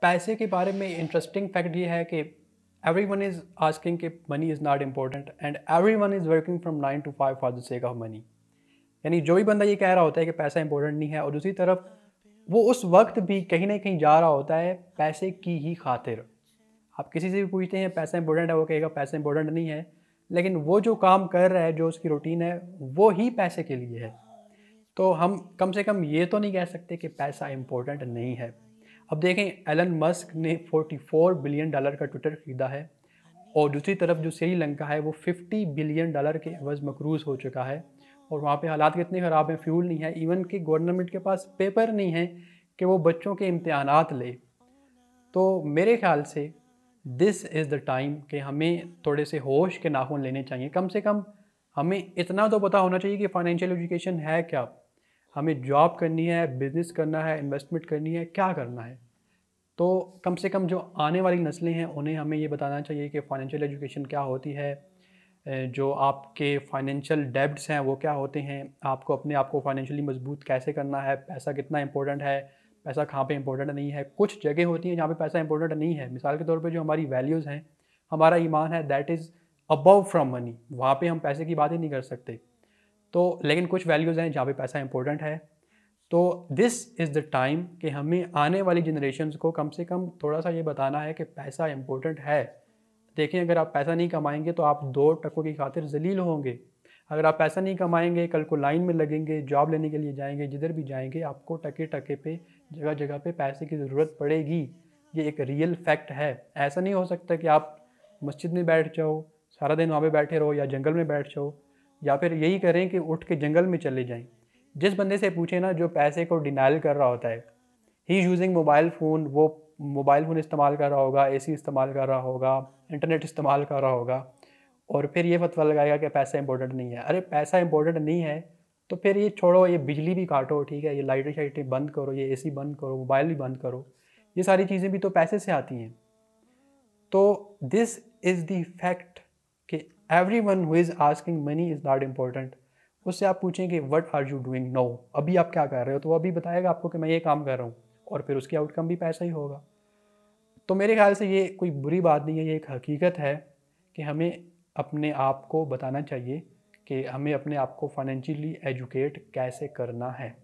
पैसे के बारे में इंटरेस्टिंग फैक्ट ये है कि everyone is asking कि money is not important and everyone is working from 9 to 5 for the sake of money। यानी जो भी बंदा ये कह रहा होता है कि पैसा इंपॉर्टेंट नहीं है और दूसरी तरफ वो उस वक्त भी कहीं ना कहीं जा रहा होता है पैसे की ही खातिर। आप किसी से भी पूछते हैं पैसा इंपॉर्टेंट है, वो कहेगा पैसा इंपॉर्टेंट नहीं है, लेकिन वो जो काम कर रहा है, जो उसकी रूटीन है, वो ही पैसे के लिए है। तो हम कम से कम ये तो नहीं कह सकते कि पैसा इंपॉर्टेंट नहीं है। अब देखें, एलन मस्क ने 44 बिलियन डॉलर का ट्विटर ख़रीदा है और दूसरी तरफ जो श्रीलंका है वो 50 बिलियन डॉलर के एवज़ मकरूज़ हो चुका है और वहाँ पे हालात कितने ख़राब हैं, फ्यूल नहीं है, इवन कि गवर्नमेंट के पास पेपर नहीं है कि वो बच्चों के इम्तिहानात ले। तो मेरे ख़्याल से दिस इज़ द टाइम कि हमें थोड़े से होश के नाखून लेने चाहिए। कम से कम हमें इतना तो पता होना चाहिए कि फ़ाइनेंशियल एजुकेशन है क्या, हमें जॉब करनी है, बिज़नेस करना है, इन्वेस्टमेंट करनी है, क्या करना है। तो कम से कम जो आने वाली नस्लें हैं उन्हें हमें ये बताना चाहिए कि फ़ाइनेंशियल एजुकेशन क्या होती है, जो आपके फाइनेंशियल डेब्ट्स हैं वो क्या होते हैं, आपको अपने आप को फाइनेंशियली मजबूत कैसे करना है, पैसा कितना इंपॉर्टेंट है, पैसा कहाँ पे इंपॉर्टेंट नहीं है। कुछ जगह होती हैं जहाँ पे पैसा इंपॉर्टेंट नहीं है, मिसाल के तौर पे जो हमारी वैल्यूज़ हैं, हमारा ईमान है, that is above from money, वहाँ पे हम पैसे की बात ही नहीं कर सकते। तो लेकिन कुछ वैल्यूज़ हैं जहाँ पे पैसा इंपॉर्टेंट है। तो दिस इज़ द टाइम कि हमें आने वाली जनरेशन्स को कम से कम थोड़ा सा ये बताना है कि पैसा इंपॉर्टेंट है। देखें, अगर आप पैसा नहीं कमाएंगे तो आप 2 टकों की खातिर ज़लील होंगे। अगर आप पैसा नहीं कमाएंगे, कल को लाइन में लगेंगे, जॉब लेने के लिए जाएंगे, जिधर भी जाएंगे आपको टके टके पे, जगह जगह पे पैसे की ज़रूरत पड़ेगी। ये एक रियल फैक्ट है। ऐसा नहीं हो सकता कि आप मस्जिद में बैठ जाओ, सारा दिन वहाँ पे बैठे रहो, या जंगल में बैठ जाओ, या फिर यही करें कि उठ के जंगल में चले जाएं। जिस बंदे से पूछे ना जो पैसे को डिनाइल कर रहा होता है, ही यूजिंग मोबाइल फ़ोन, वो मोबाइल फ़ोन इस्तेमाल कर रहा होगा, एसी इस्तेमाल कर रहा होगा, इंटरनेट इस्तेमाल कर रहा होगा, और फिर ये फतवा लगाएगा कि पैसा इंपॉर्टेंट नहीं है। अरे पैसा इंपॉर्टेंट नहीं है तो फिर ये छोड़ो, ये बिजली भी काटो, ठीक है, ये लाइटें शाइटें बंद करो, ये एसी बंद करो, मोबाइल भी बंद करो, ये सारी चीज़ें भी तो पैसे से आती हैं। तो दिस इज़ द फैक्ट कि every one who is asking money is not important. उससे आप पूछें कि what are you doing no, अभी आप क्या कर रहे हो, तो वो अभी बताएगा आपको कि मैं ये काम कर रहा हूँ, और फिर उसकी आउटकम भी पैसा ही होगा। तो मेरे ख्याल से ये कोई बुरी बात नहीं है, ये एक हकीकत है कि हमें अपने आप को बताना चाहिए कि हमें अपने आप को फाइनेंशियली एजुकेट कैसे करना है।